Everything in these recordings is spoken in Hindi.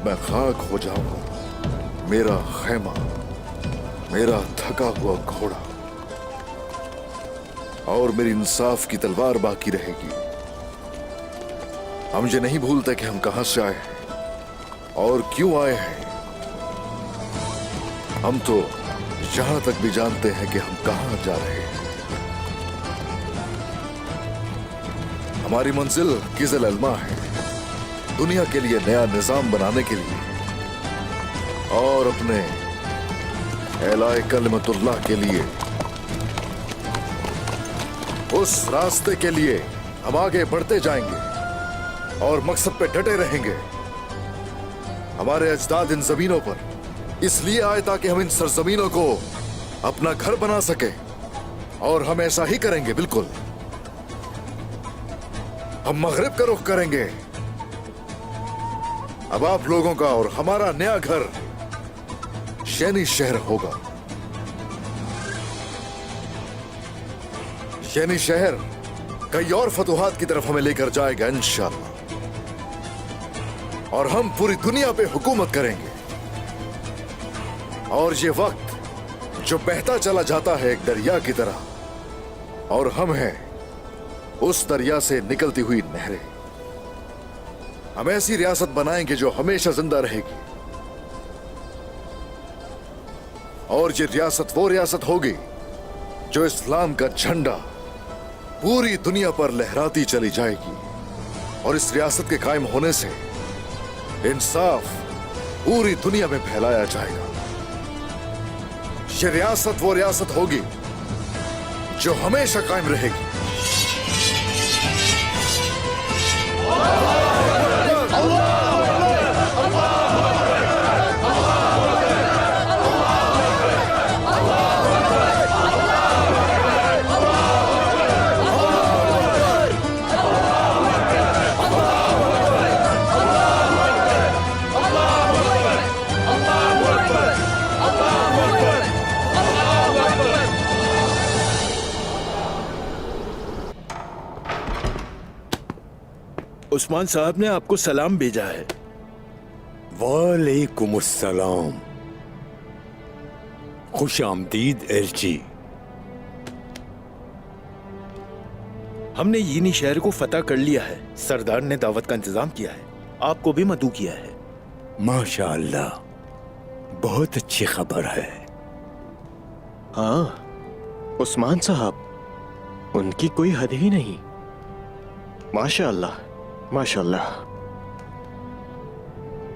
मैं खाक हो जाऊंगा, मेरा खैमा, मेरा थका हुआ घोड़ा और मेरी इंसाफ की तलवार बाकी रहेगी। हम ये नहीं भूलते कि हम कहां से आए हैं और क्यों आए हैं। हम तो यहां तक भी जानते हैं कि हम कहां जा रहे हैं। हमारी मंजिल किज़ल अलमा है, दुनिया के लिए नया निजाम बनाने के लिए और अपने एलाए कलमतुल्लाह के लिए। उस रास्ते के लिए हम आगे बढ़ते जाएंगे और मकसद पे डटे रहेंगे। हमारे अजदाद इन जमीनों पर इसलिए आए ताकि हम इन सरजमीनों को अपना घर बना सके और हम ऐसा ही करेंगे। बिल्कुल, हम मगरिब का रुख करेंगे। अब आप लोगों का और हमारा नया घर शैनी शहर होगा। शैनी शहर कई और फतुहात की तरफ हमें लेकर जाएगा इंशाअल्लाह, और हम पूरी दुनिया पे हुकूमत करेंगे। और ये वक्त जो बहता चला जाता है एक दरिया की तरह, और हम हैं उस दरिया से निकलती हुई नहरें। हम ऐसी रियासत बनाएंगे जो हमेशा जिंदा रहेगी, और ये रियासत वो रियासत होगी जो इस्लाम का झंडा पूरी दुनिया पर लहराती चली जाएगी। और इस रियासत के कायम होने से इंसाफ पूरी दुनिया में फैलाया जाएगा। ये रियासत वो रियासत होगी जो हमेशा कायम रहेगी। उस्मान साहब ने आपको सलाम भेजा है। वालेकुमुस्सलाम। खुश आमदीद एलची। हमने यीनी शहर को फतह कर लिया है। सरदार ने दावत का इंतजाम किया है, आपको भी मदऊ किया है। माशाअल्लाह, बहुत अच्छी खबर है। हाँ उस्मान साहब, उनकी कोई हद ही नहीं। माशाअल्लाह माशाअल्लाह।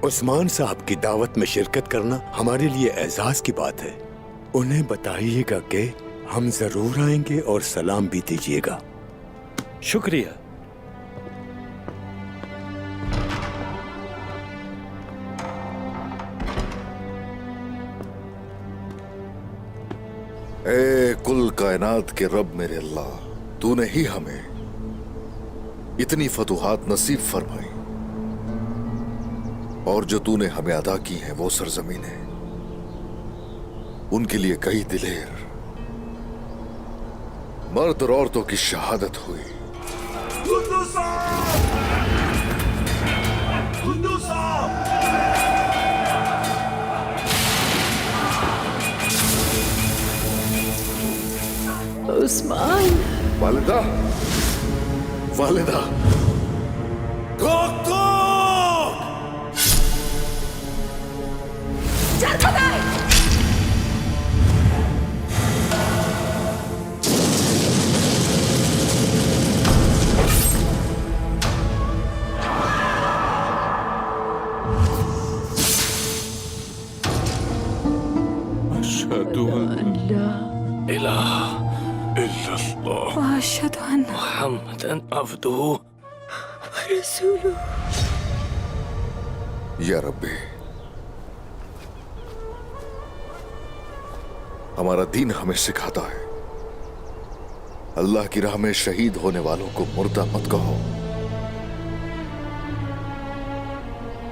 उस्मान साहब की दावत में शिरकत करना हमारे लिए एजाज की बात है। उन्हें बताइएगा कि हम जरूर आएंगे और सलाम भी दीजिएगा। शुक्रिया। ए कुल कायनात के रब मेरे अल्लाह, तूने ही हमें इतनी फतुहात नसीब फरमाई, और जो तूने हमें अदा की है वो सरजमीनें, उनके लिए कई दिलेर मर्द और औरतों की शहादत हुई। उस्मान, वालिदा, वालिदा, अशहदु अल्ला इलाहा इल्लल्लाह व अशहदु अन्ना मुहम्मदन अब्दुहु व रसूलुहु। या रब्बी, हमारा दीन हमें सिखाता है अल्लाह की राह में शहीद होने वालों को मुर्दा मत कहो।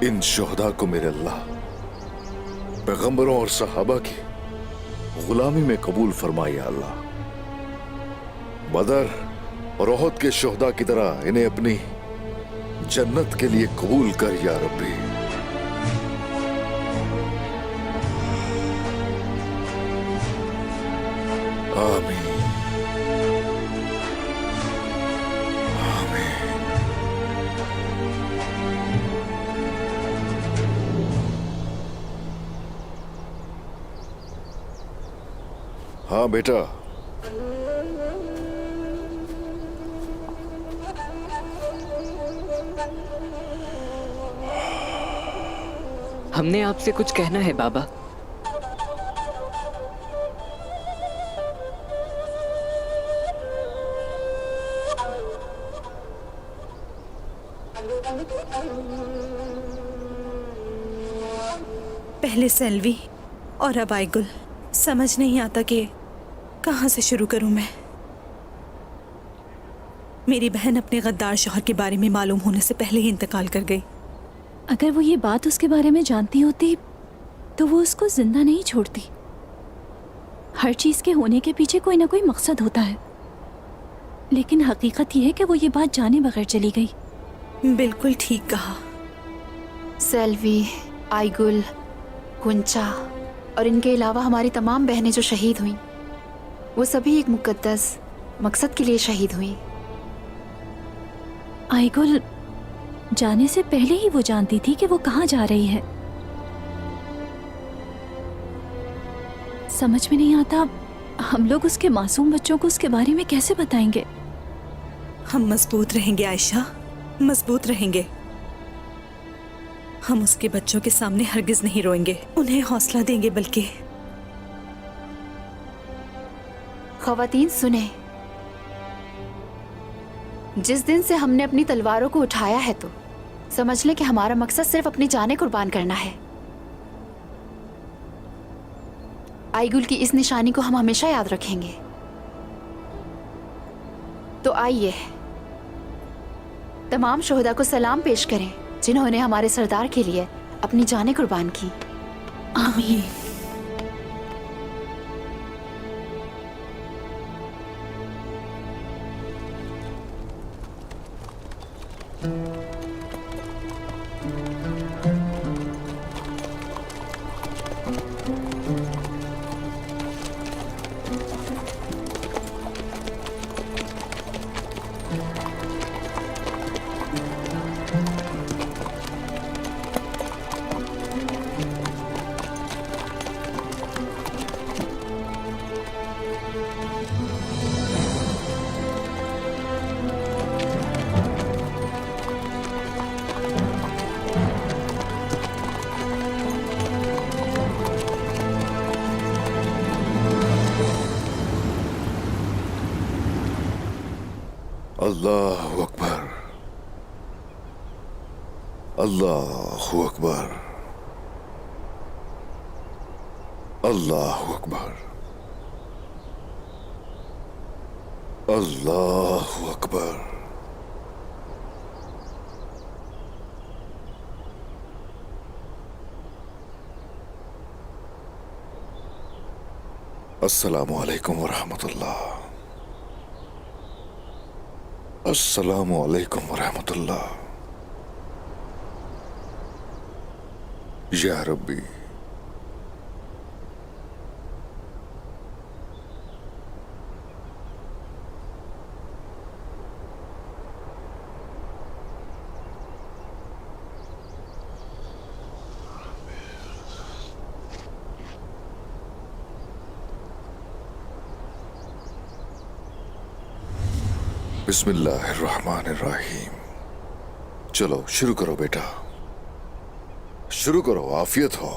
इन शुहदा को मेरे अल्लाह पैगंबरों और सहाबा की गुलामी में कबूल फरमाए या अल्लाह। बदर और ओहद के शुहदा की तरह इन्हें अपनी जन्नत के लिए कबूल कर या रब्बी। आमीन आमीन। हाँ बेटा, हमने आपसे कुछ कहना है बाबा। पहले सेल्वी और अब आइगुल। समझ नहीं आता कि कहाँ से शुरू करूं मैं। मेरी बहन अपने गद्दार शौहर के बारे में मालूम होने से पहले ही इंतकाल कर गई। अगर वो ये बात उसके बारे में जानती होती तो वो उसको जिंदा नहीं छोड़ती। हर चीज के होने के पीछे कोई ना कोई मकसद होता है, लेकिन हकीकत ये है कि वो ये बात जाने बगैर चली गई। बिल्कुल ठीक कहा। सेल्वी, आइगुल, कुंचा और इनके अलावा हमारी तमाम बहनें जो शहीद हुईं, वो सभी एक मुकद्दस मकसद के लिए शहीद हुईं। आइगुल जाने से पहले ही वो जानती थी कि वो कहाँ जा रही है। समझ में नहीं आता हम लोग उसके मासूम बच्चों को उसके बारे में कैसे बताएंगे। हम मजबूत रहेंगे आयशा, मजबूत रहेंगे। हम उसके बच्चों के सामने हरगिज नहीं रोएंगे, उन्हें हौसला देंगे। बल्कि ख़वातीन सुने, जिस दिन से हमने अपनी तलवारों को उठाया है तो समझ लें कि हमारा मकसद सिर्फ अपनी जानें कुर्बान करना है। आइगुल की इस निशानी को हम हमेशा याद रखेंगे। तो आइए तमाम शोहदा को सलाम पेश करें जिन्होंने हमारे सरदार के लिए अपनी जानें कुर्बान की। आमीन। अल्लाहु अकबर, अल्लाहु अकबर, अल्लाहु अकबर, अल्लाहु अकबर। अस्सलामु अलैकुम वरहमतुल्लाह, अस्सलामु अलैकुम वरहमतुल्लाह। या रब्बी, बिस्मिल्लाहिर्रहमानिर्रहीम। चलो शुरू करो बेटा, शुरू करो, आफियत हो।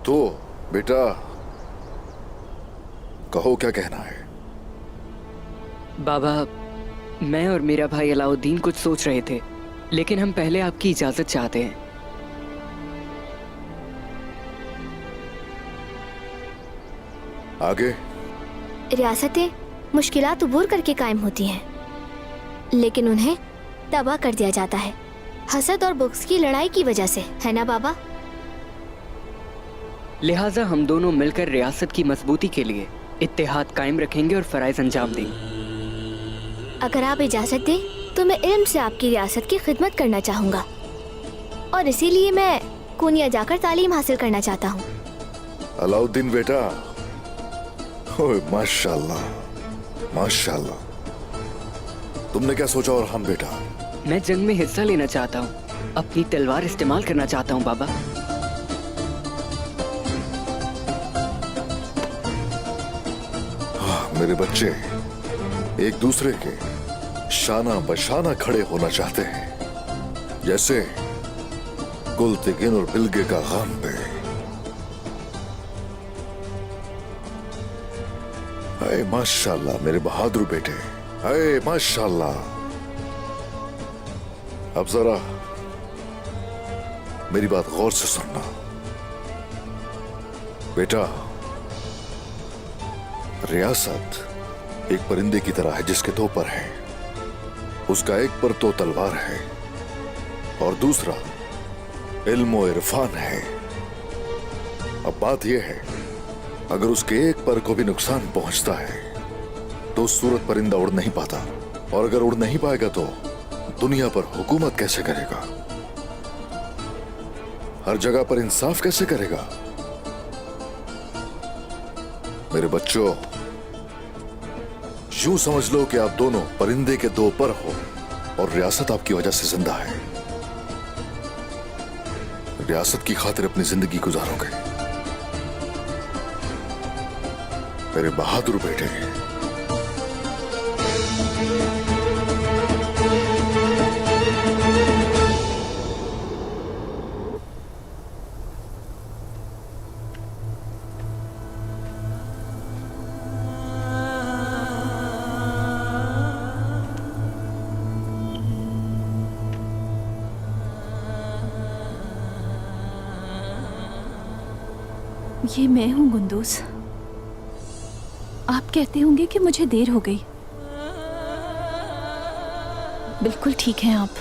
तो बेटा कहो क्या कहना है। बाबा, मैं और मेरा भाई अलाउद्दीन कुछ सोच रहे थे, लेकिन हम पहले आपकी इजाजत चाहते हैं। आगे? रियासतें मुश्किलात उबूर करके कायम होती हैं, लेकिन उन्हें तबाह कर दिया जाता है हसद और बुग़्ज़ की लड़ाई की वजह से, है ना बाबा? लिहाजा हम दोनों मिलकर रियासत की मजबूती के लिए इत्तेहाद कायम रखेंगे और फराइज अंजाम देंगे। अगर आप इजाज़त दें तो मैं इल्म से आपकी रियासत की खिदमत करना चाहूँगा और इसीलिए मैं कोनिया जाकर तालीम हासिल करना चाहता हूँ। अलाउद्दीन बेटा, ओए माशाल्लाह माशाल्लाह। तुमने क्या सोचा और हम बेटा? मैं जंग में हिस्सा लेना चाहता हूँ, अपनी तलवार इस्तेमाल करना चाहता हूँ बाबा। मेरे बच्चे एक दूसरे के शाना बशाना खड़े होना चाहते हैं, जैसे गुलतिगिन और बिलगे का गम पे। अरे माशाल्लाह मेरे बहादुर बेटे, अरे माशाल्लाह। अब जरा मेरी बात गौर से सुनना बेटा। रियासत एक परिंदे की तरह है जिसके दो पर हैं। उसका एक पर तो तलवार है और दूसरा इल्म और इरफान है। अब बात यह है, अगर उसके एक पर को भी नुकसान पहुंचता है तो उस सूरत परिंदा उड़ नहीं पाता, और अगर उड़ नहीं पाएगा तो दुनिया पर हुकूमत कैसे करेगा, हर जगह पर इंसाफ कैसे करेगा? मेरे बच्चों, यूं समझ लो कि आप दोनों परिंदे के दो पर हो और रियासत आपकी वजह से जिंदा है। रियासत की खातिर अपनी जिंदगी गुजारोगे मेरे बहादुर बेटे। ये मैं हूँ गुंदूस। आप कहते होंगे कि मुझे देर हो गई। बिल्कुल ठीक हैं आप।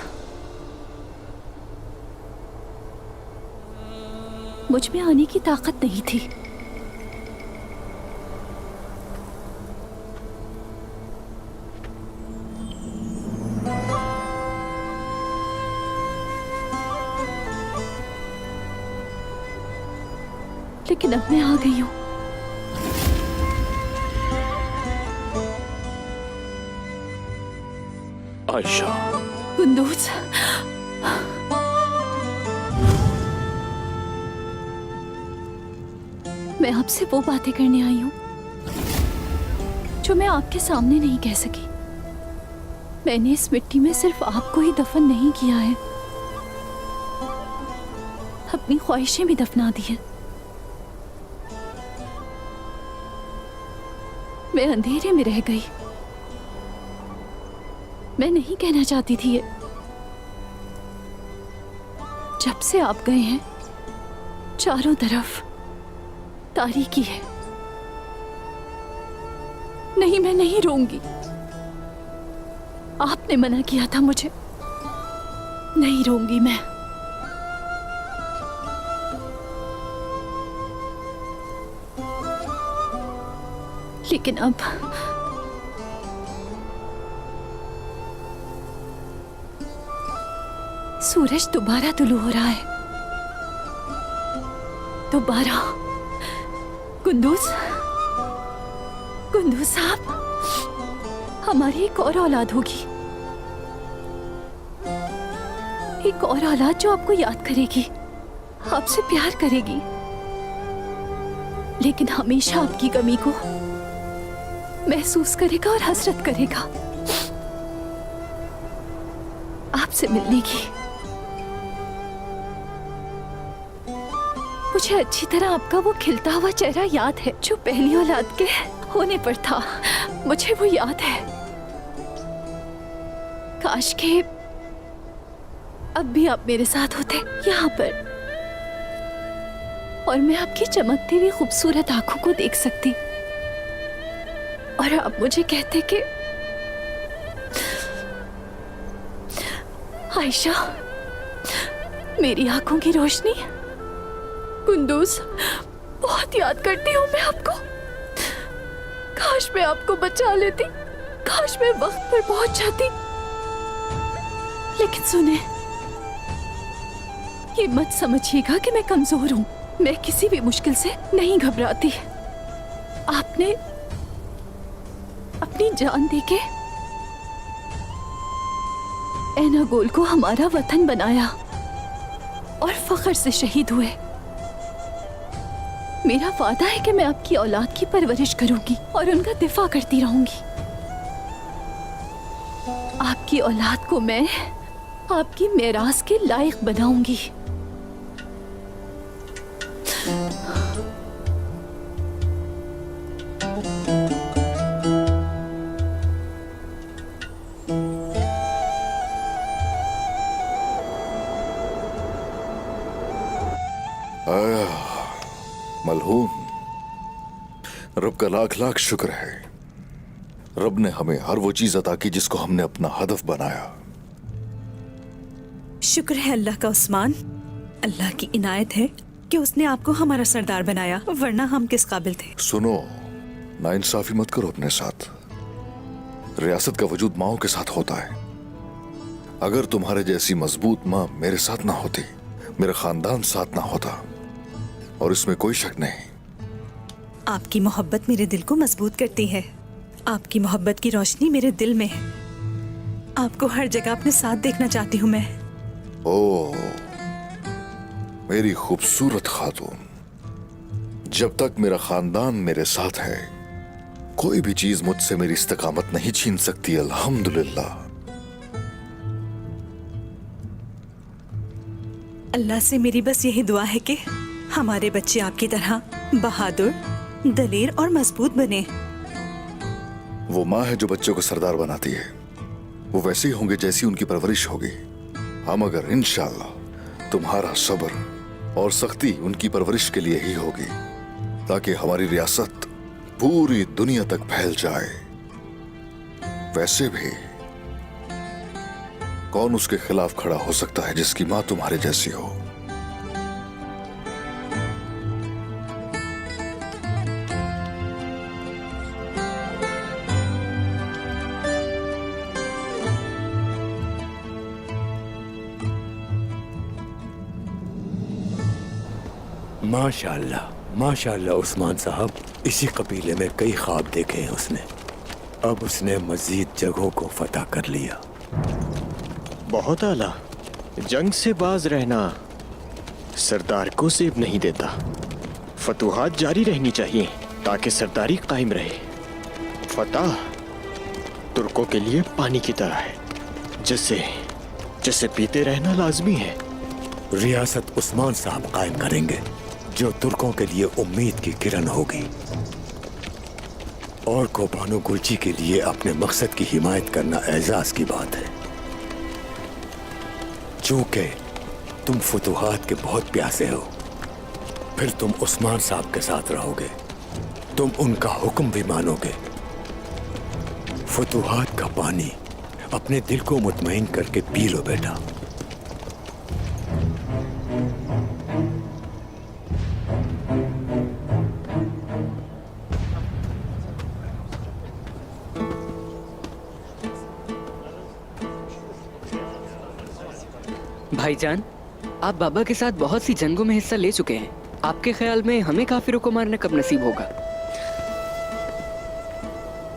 मुझ में आने की ताकत नहीं थी। लेकिन अब मैं आ गई हूं। आयशा, गुंदूस, मैं आपसे वो बातें करने आई हूं जो मैं आपके सामने नहीं कह सकी। मैंने इस मिट्टी में सिर्फ आपको ही दफन नहीं किया है, अपनी ख्वाहिशें भी दफना दी है। मैं अंधेरे में रह गई। मैं नहीं कहना चाहती थी ये। जब से आप गए हैं चारों तरफ तारीकी है। नहीं, मैं नहीं रोऊंगी। आपने मना किया था मुझे। नहीं रोऊंगी मैं। लेकिन अब सूरज दोबारा तुलू हो रहा है। दोबारा। गुंदूस, गुंदूस साहब, हमारी एक और औलाद होगी। एक और औलाद जो आपको याद करेगी, आपसे प्यार करेगी, लेकिन हमेशा आपकी कमी को महसूस करेगा और हसरत करेगा आपसे मिलने की। मुझे अच्छी तरह आपका वो खिलता हुआ चेहरा याद है जो पहली औलाद के होने पर था। मुझे वो याद है। काश के अब भी आप मेरे साथ होते यहाँ पर, और मैं आपकी चमकती हुई खूबसूरत आंखों को देख सकती, और आप मुझे कहते कि आयशा, मेरी आंखों की रोशनी। गुंदूस, बहुत याद करती हूँ मैं आपको। काश मैं आपको बचा लेती, काश मैं वक्त पर पहुंच जाती। लेकिन सुने, ये मत समझिएगा कि मैं कमजोर हूँ। मैं किसी भी मुश्किल से नहीं घबराती। आपने अपनी जान देके एनागोल को हमारा वतन बनाया और फख्र से शहीद हुए। मेरा वादा है कि मैं आपकी औलाद की परवरिश करूंगी और उनका दिफा करती रहूंगी। आपकी औलाद को मैं आपकी मेरास के लायक बनाऊंगी। मलहून, रब का लाख लाख शुक्र है। रब ने हमें हर वो चीज अता की जिसको हमने अपना हदफ बनाया। शुक्र है अल्लाह का उस्मान। अल्लाह की इनायत है कि उसने आपको हमारा सरदार बनाया, वरना हम किस काबिल थे। सुनो, नाइंसाफी मत करो अपने साथ। रियासत का वजूद माओ के साथ होता है। अगर तुम्हारे जैसी मजबूत माँ मेरे साथ ना होती, मेरा खानदान साथ ना होता, और इसमें कोई शक नहीं। आपकी मोहब्बत मेरे दिल को मजबूत करती है। आपकी मोहब्बत की रोशनी मेरे दिल में है। आपको हर जगह अपने साथ देखना चाहती हूँ मैं। ओह मेरी खूबसूरत खातून, जब तक मेरा खानदान मेरे साथ है, कोई भी चीज मुझसे मेरी इस्तकामत नहीं छीन सकती। अल्हम्दुलिल्लाह। अल्लाह से मेरी बस यही दुआ है कि हमारे बच्चे आपकी तरह बहादुर, दलेर और मजबूत बने। वो माँ है जो बच्चों को सरदार बनाती है, वो वैसे ही होंगे जैसी उनकी परवरिश होगी। हम अगर इंशाअल्लाह तुम्हारा सब्र और सख्ती उनकी परवरिश के लिए ही होगी, ताकि हमारी रियासत पूरी दुनिया तक फैल जाए। वैसे भी कौन उसके खिलाफ खड़ा हो सकता है जिसकी माँ तुम्हारे जैसी हो। माशाअल्लाह, माशाअल्लाह उस्मान साहब, इसी कबीले में कई ख्वाब देखे हैं उसने। अब उसने मजीद जगहों को फतह कर लिया। बहुत आला। जंग से बाज रहना सरदार को सेब नहीं देता। फतूहात जारी रहनी चाहिए ताकि सरदारी कायम रहे। फतह तुर्कों के लिए पानी की तरह है, जिसे पीते रहना लाजमी है। रियासत उस्मान साहब कायम करेंगे, जो तुर्कों के लिए उम्मीद की किरण होगी। और को बानो गुलची के लिए अपने मकसद की हिमायत करना एजाज की बात है। चूंकि तुम फतूहात के बहुत प्यासे हो, फिर तुम उस्मान साहब के साथ रहोगे। तुम उनका हुक्म भी मानोगे। फतूहात का पानी अपने दिल को मुतमईन करके पी लो बेटा। भाईजान, आप बाबा के साथ बहुत सी जंगों में हिस्सा ले चुके हैं। आपके ख्याल में हमें काफिरों को मारना कब नसीब होगा?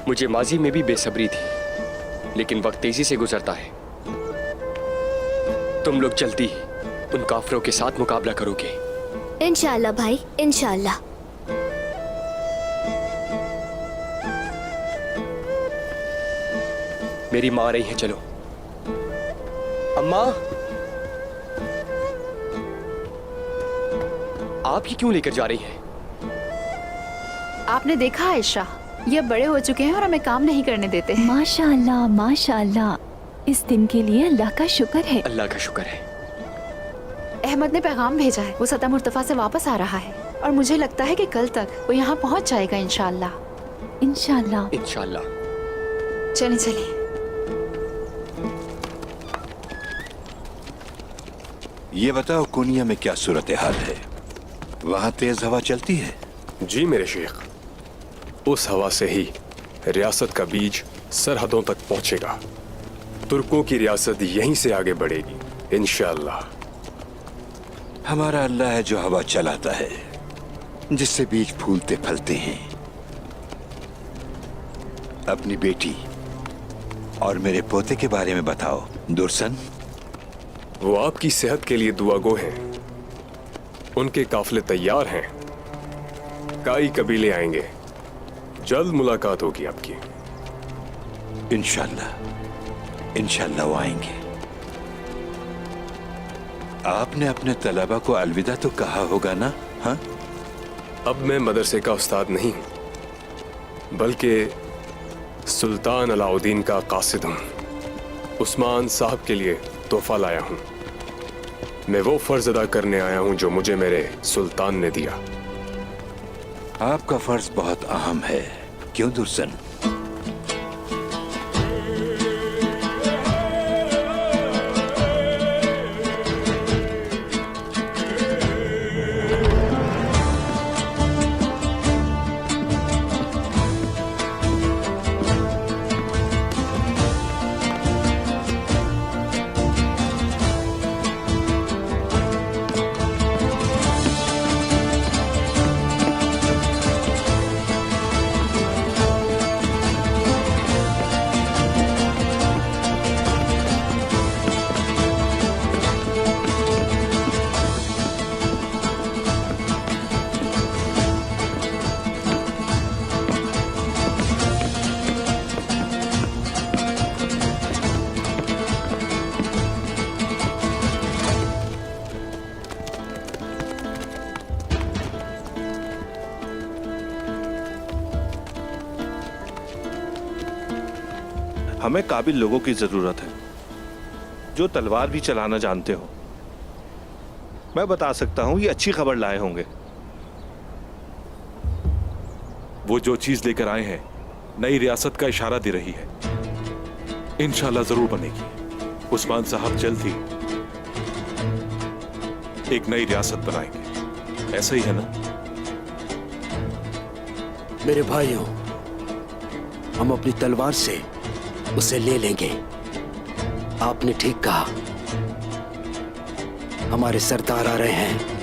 मुझे माजी में भी बेसब्री थी, लेकिन वक्त तेजी से गुजरता है। तुम लोग जल्दी उन काफिरों के साथ मुकाबला करोगे। इंशाअल्लाह भाई, इंशाअल्लाह। मेरी माँ आ रही है, चलो। अम्मा, आप ये क्यों लेकर जा रही हैं? आपने देखा आयशा, ये बड़े हो चुके हैं और हमें काम नहीं करने देते हैं। माशाअल्लाह, माशाअल्लाह। इस दिन के लिए अल्लाह का शुक्र है। अल्लाह का शुक्र है। अहमद ने पैगाम भेजा है, वो सता मुर्तफा से वापस आ रहा है और मुझे लगता है कि कल तक वो यहाँ पहुँच जाएगा इंशाअल्लाह। इंशाअल्लाह। इंशाअल्लाह। चलिए चलिए। ये बताओ कुनिया में क्या सूरत हाल है? वहाँ तेज हवा चलती है? जी मेरे शेख, उस हवा से ही रियासत का बीज सरहदों तक पहुंचेगा। तुर्कों की रियासत यहीं से आगे बढ़ेगी इंशाअल्लाह। हमारा अल्लाह है जो हवा चलाता है, जिससे बीज फूलते फलते हैं। अपनी बेटी और मेरे पोते के बारे में बताओ दुर्सन। वो आपकी सेहत के लिए दुआगो हैं। उनके काफिले तैयार हैं। काई कबीले आएंगे, जल्द मुलाकात होगी आपकी। इंशाल्लाह इंशाल्लाह वो आएंगे। आपने अपने तलबा को अलविदा तो कहा होगा ना? हाँ, अब मैं मदरसे का उस्ताद नहीं हूं, बल्कि सुल्तान अलाउद्दीन का कासिद हूं। उस्मान साहब के लिए तोहफा लाया हूं। मैं वो फर्ज अदा करने आया हूं जो मुझे मेरे सुल्तान ने दिया। आपका फर्ज बहुत अहम है, क्यों दुर्सन? हमें काबिल लोगों की जरूरत है जो तलवार भी चलाना जानते हो। मैं बता सकता हूं ये अच्छी खबर लाए होंगे। वो जो चीज लेकर आए हैं नई रियासत का इशारा दे रही है। इंशाल्लाह जरूर बनेगी। उस्मान साहब जल्द ही एक नई रियासत बनाएंगे, ऐसा ही है ना? मेरे भाइयों, हम अपनी तलवार से उसे ले लेंगे। आपने ठीक कहा, हमारे सरदार आ रहे हैं।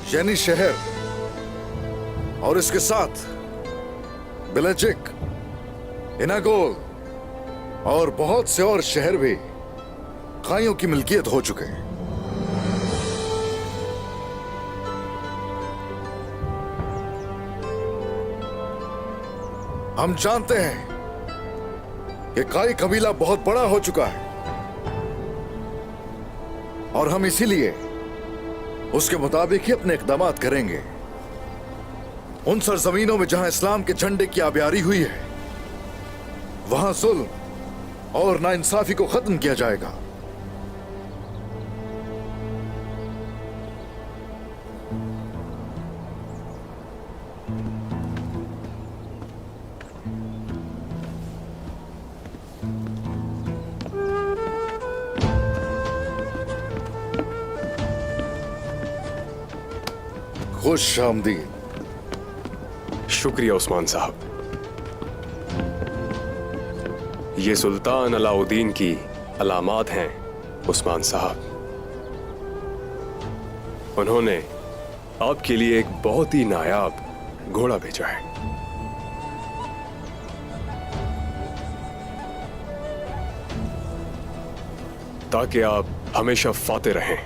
यानी शहर और इसके साथ बिलजिक, इनागोल और बहुत से और शहर भी काइयों की मिल्कियत हो चुके हैं। हम जानते हैं कि काई कबीला बहुत बड़ा हो चुका है और हम इसीलिए उसके मुताबिक ही अपने इकदामात करेंगे। उन सरजमीनों में जहां इस्लाम के झंडे की आबियारी हुई है, वहां जुल्म और नाइंसाफी को खत्म किया जाएगा। खुश आमदीद। शुक्रिया उस्मान साहब। ये सुल्तान अलाउद्दीन की अलामात हैं उस्मान साहब। उन्होंने आपके लिए एक बहुत ही नायाब घोड़ा भेजा है। ताकि आप हमेशा फाते रहें।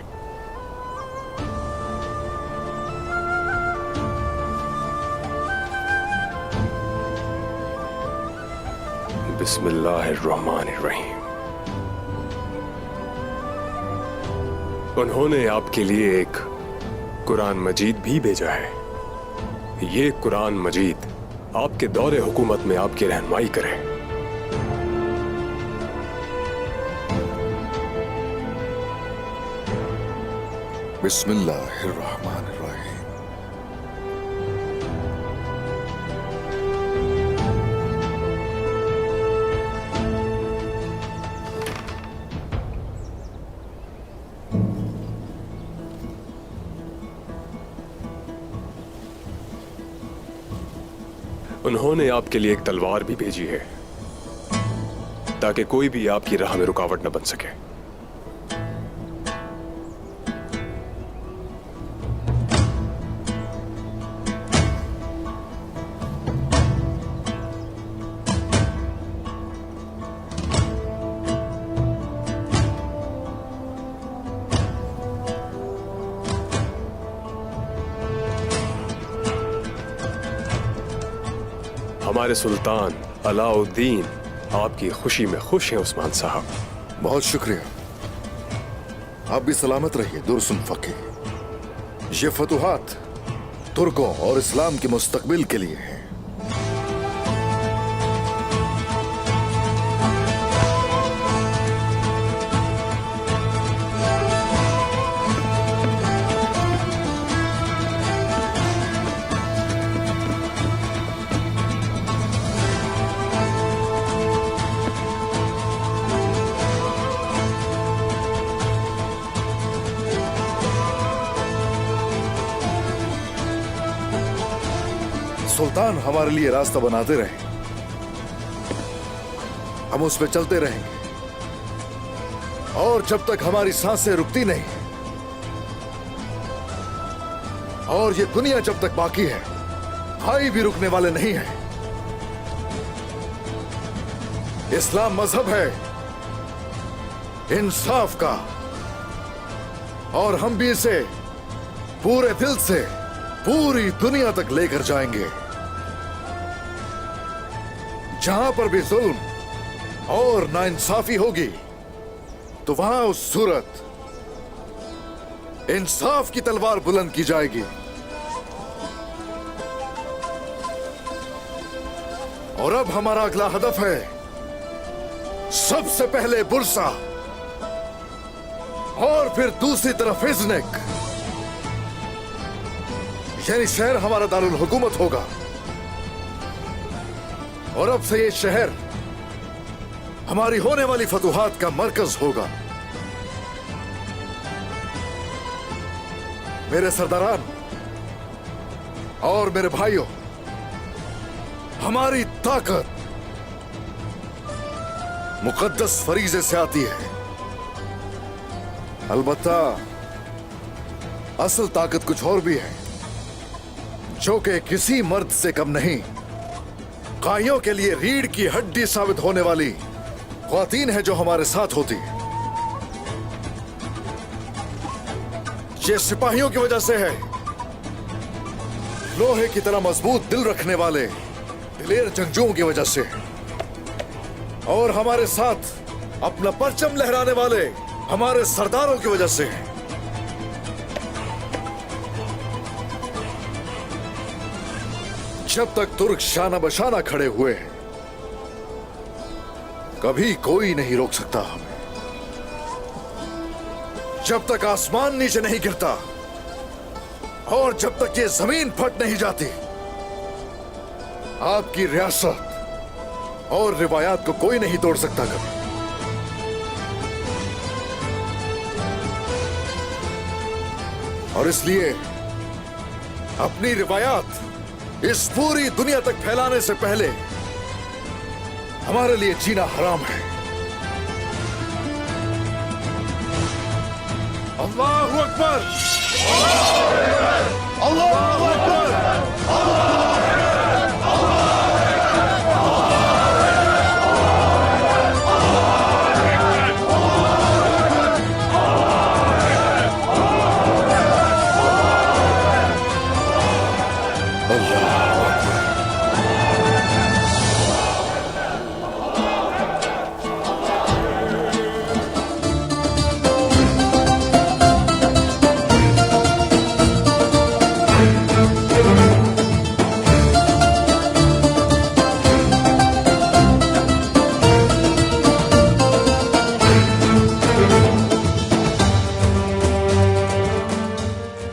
बिस्मिल्लाहिर्रहमानिर्रहीम। उन्होंने आपके लिए एक कुरान मजीद भी भेजा है। ये कुरान मजीद आपके दौरे हुकूमत में आपकी रहनुमाई करे। बिस्मिल्लाहिर्रहमानिर्रहीम। उन्होंने आपके लिए एक तलवार भी भेजी है ताकि कोई भी आपकी राह में रुकावट न बन सके। हमारे सुल्तान अलाउद्दीन आपकी खुशी में खुश हैं उस्मान साहब। बहुत शुक्रिया। आप भी सलामत रहिए दुर्सुम फकीह। ये फतुहात तुर्कों और इस्लाम के मुस्तकबिल के लिए है। सुल्तान हमारे लिए रास्ता बनाते रहे, हम उस पे चलते रहेंगे और जब तक हमारी सांसें रुकती नहीं और ये दुनिया जब तक बाकी है, भाई भी रुकने वाले नहीं हैं। इस्लाम मजहब है इंसाफ का और हम भी इसे पूरे दिल से पूरी दुनिया तक लेकर जाएंगे। जहां पर भी जुल्म और नाइंसाफी होगी तो वहां उस सूरत इंसाफ की तलवार बुलंद की जाएगी। और अब हमारा अगला हदफ है सबसे पहले बुरसा और फिर दूसरी तरफ इज़्निक, यानी शहर हमारा दारुल हुकूमत होगा। और अब से ये शहर हमारी होने वाली फतुहात का मरकज होगा। मेरे सरदारान और मेरे भाइयों, हमारी ताकत मुकद्दस फरीजे से आती है। अलबत्ता असल ताकत कुछ और भी है जो कि किसी मर्द से कम नहीं। काइयों के लिए रीढ़ की हड्डी साबित होने वाली ख्वातीन है जो हमारे साथ होती है। ये सिपाहियों की वजह से है, लोहे की तरह मजबूत दिल रखने वाले दिलेर जंगजुओं की वजह से, और हमारे साथ अपना परचम लहराने वाले हमारे सरदारों की वजह से है। जब तक तुर्क शाना बशाना खड़े हुए हैं, कभी कोई नहीं रोक सकता हमें। जब तक आसमान नीचे नहीं गिरता और जब तक ये जमीन फट नहीं जाती, आपकी रियासत और रिवायात को कोई नहीं तोड़ सकता कभी। और इसलिए अपनी रिवायात इस पूरी दुनिया तक फैलाने से पहले हमारे लिए जीना हराम है। अल्लाहु अकबर, अल्लाहु अकबर। अल्लाह